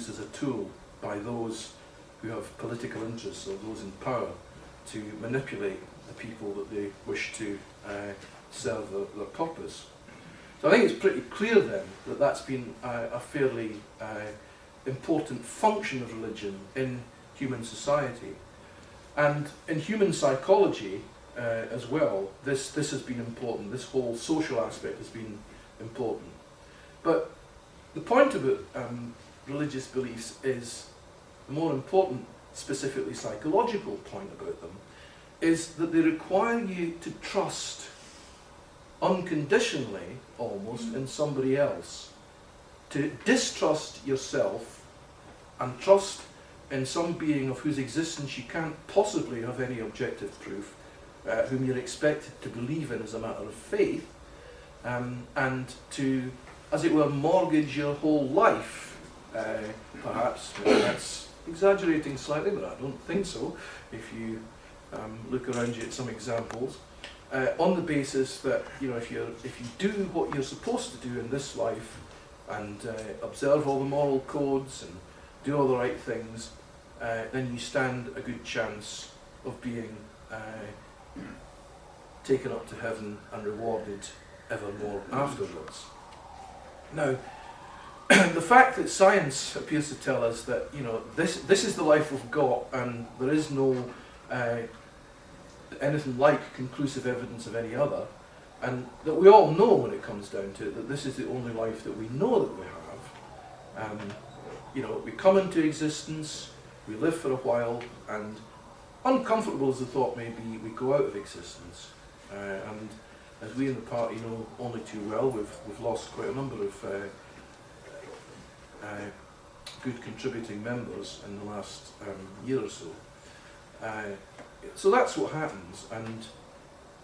used as a tool by those who have political interests or those in power to manipulate the people that they wish to serve their purpose. So I think it's pretty clear then that that's been a fairly important function of religion in human society. And in human psychology as well, this has been important. This whole social aspect has been important. But the point about religious beliefs is, the more important, specifically psychological point about them, is that they require you to trust unconditionally, almost, in somebody else. To distrust yourself and trust in some being of whose existence you can't possibly have any objective proof, whom you're expected to believe in as a matter of faith, and to, as it were, mortgage your whole life, perhaps. That's exaggerating slightly, but I don't think so, if you look around you at some examples, on the basis that, you know, if you do what you're supposed to do in this life, and observe all the moral codes and do all the right things, then you stand a good chance of being taken up to heaven and rewarded evermore afterwards. Now, the fact that science appears to tell us that, you know, this is the life we've got, and there is no anything like conclusive evidence of any other, and that we all know when it comes down to it that this is the only life that we know that we have. You know, we come into existence, we live for a while, and uncomfortable as the thought may be, we go out of existence. And as we in the party know only too well, we've lost quite a number of good contributing members in the last year or so. So that's what happens, and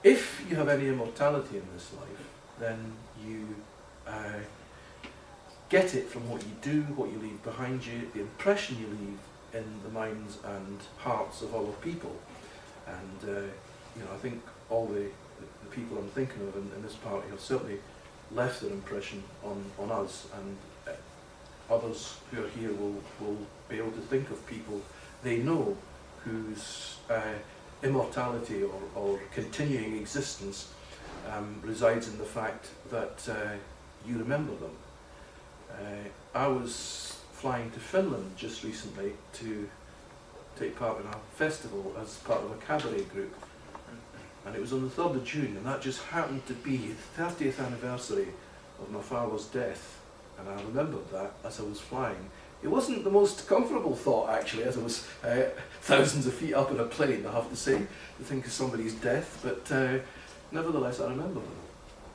if you have any immortality in this life, then you get it from what you do, what you leave behind you, the impression you leave in the minds and hearts of other people. And you know, I think all the people I'm thinking of in this party have certainly left their impression on us, and others who are here will be able to think of people they know whose immortality or continuing existence resides in the fact that you remember them. I was flying to Finland just recently to take part in a festival as part of a cabaret group, and it was on the 3rd of June, and that just happened to be the 30th anniversary of my father's death, and I remembered that as I was flying. It wasn't the most comfortable thought, actually, as I was thousands of feet up in a plane, I have to say, to think of somebody's death, but nevertheless I remember them,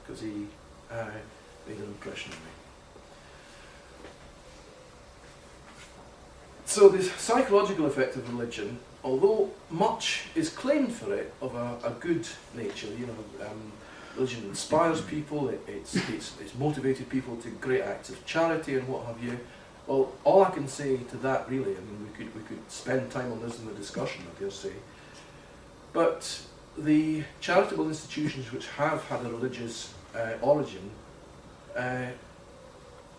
because he made an impression on me. So the psychological effect of religion, although much is claimed for it of a good nature, you know, religion inspires people, it's motivated people to great acts of charity and what have you. Well, all I can say to that, really, I mean, we could spend time on this in the discussion, I dare say, but the charitable institutions which have had a religious origin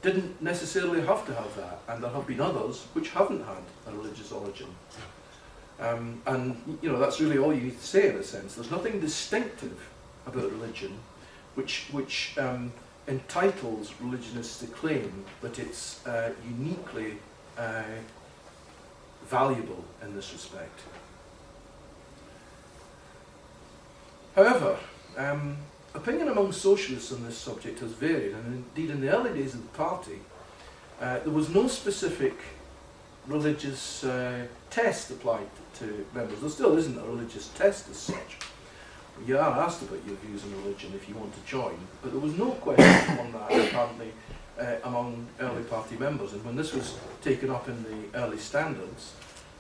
didn't necessarily have to have that, and there have been others which haven't had a religious origin. And, you know, that's really all you need to say in a sense. There's nothing distinctive about religion which entitles religionists to claim that it's uniquely valuable in this respect. However, opinion among socialists on this subject has varied, and indeed in the early days of the party there was no specific religious test applied to members. There still isn't a religious test as such. You are asked about your views on religion if you want to join, but there was no question on that apparently among early party members, and when this was taken up in the early standards,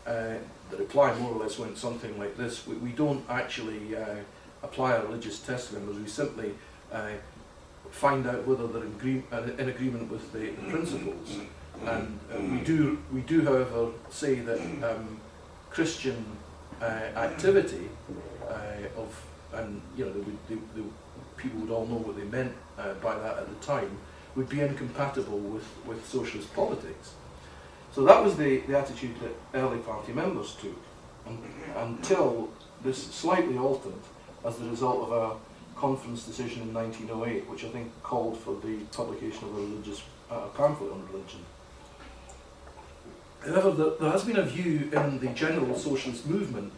the reply more or less went something like this: we don't actually apply a religious test to members, we simply find out whether they're in agreement with the principles, and we do however say that Christian activity and you know, the people would all know what they meant by that at the time, would be incompatible with socialist politics. So that was the attitude that early party members took, until this slightly altered as the result of a conference decision in 1908, which I think called for the publication of a religious pamphlet on religion. However, there has been a view in the general socialist movement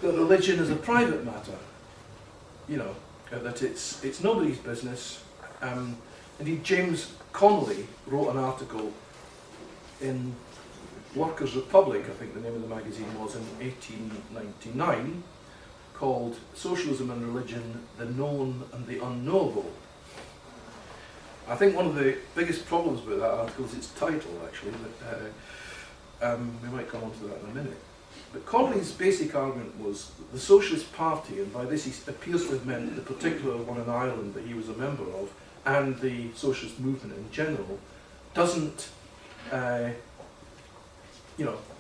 that religion is a private matter, you know, that it's nobody's business. Indeed, James Connolly wrote an article in Workers' Republic, I think the name of the magazine was, in 1899, called Socialism and Religion, the Known and the Unknowable. I think one of the biggest problems with that article is its title, actually, but we might come on to that in a minute. But Connolly's basic argument was that the Socialist Party, and by this he appears to have meant the particular one in Ireland that he was a member of, and the socialist movement in general, doesn't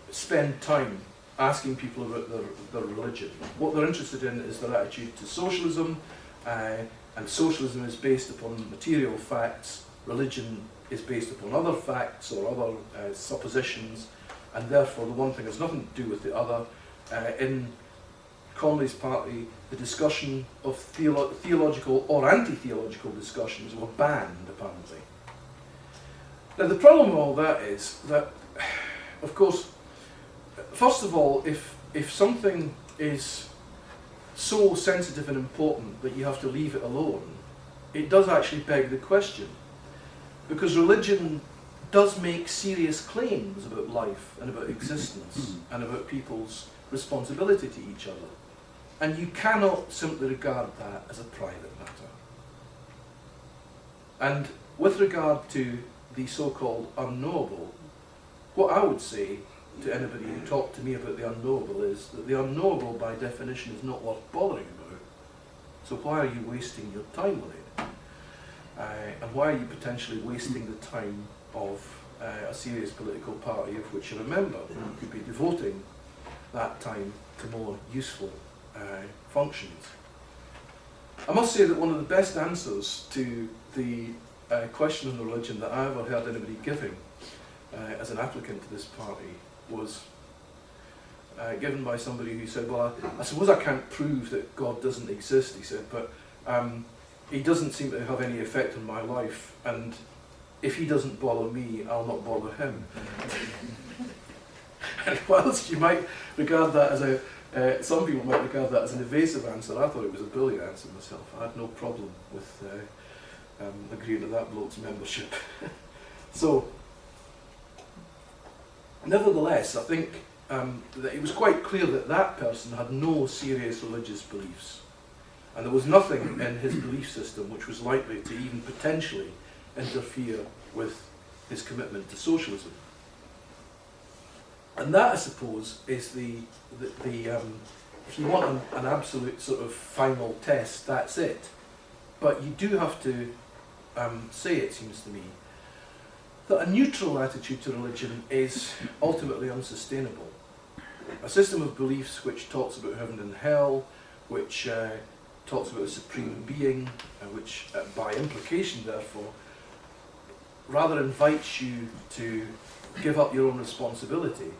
spend time asking people about their religion. What they're interested in is their attitude to socialism, and socialism is based upon material facts, religion is based upon other facts or other suppositions, and therefore the one thing has nothing to do with the other. In Connolly's party, the discussion of theological or anti-theological discussions were banned, apparently. Now the problem with all that is that, of course, first of all, if something is so sensitive and important that you have to leave it alone, it does actually beg the question. Because religion does make serious claims about life and about existence and about people's responsibility to each other. And you cannot simply regard that as a private matter. And with regard to the so-called unknowable, what I would say to anybody who talked to me about the unknowable is that the unknowable by definition is not worth bothering about. So why are you wasting your time with it? And why are you potentially wasting the time of a serious political party of which you're a member, when you could be devoting that time to more useful functions? I must say that one of the best answers to the question on religion that I ever heard anybody giving as an applicant to this party was given by somebody who said, well, I suppose I can't prove that God doesn't exist, he said, but he doesn't seem to have any effect on my life, and if he doesn't bother me, I'll not bother him. And whilst you might regard that as some people might regard that as an evasive answer, I thought it was a brilliant answer myself. I had no problem with agreeing to that bloke's membership. So, nevertheless, I think that it was quite clear that that person had no serious religious beliefs. And there was nothing in his belief system which was likely to even potentially interfere with his commitment to socialism. And that, I suppose, is if you want an absolute sort of final test, that's it. But you do have to say, it seems to me, that a neutral attitude to religion is ultimately unsustainable. A system of beliefs which talks about heaven and hell, which talks about a supreme being, which by implication, therefore, rather invites you to give up your own responsibility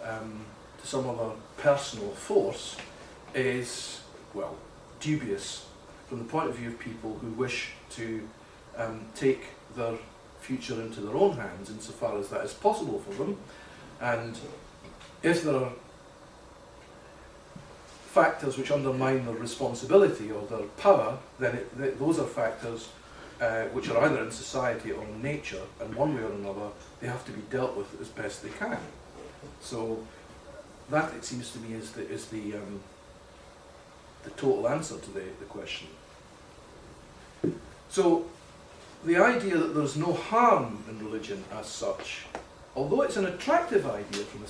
to some other personal force, is, well, dubious from the point of view of people who wish to take their future into their own hands insofar as that is possible for them. And if there are factors which undermine their responsibility or their power, then those are factors which are either in society or in nature, and one way or another they have to be dealt with as best they can. So that, it seems to me, is the total answer to the question. So the idea that there's no harm in religion as such, although it's an attractive idea from a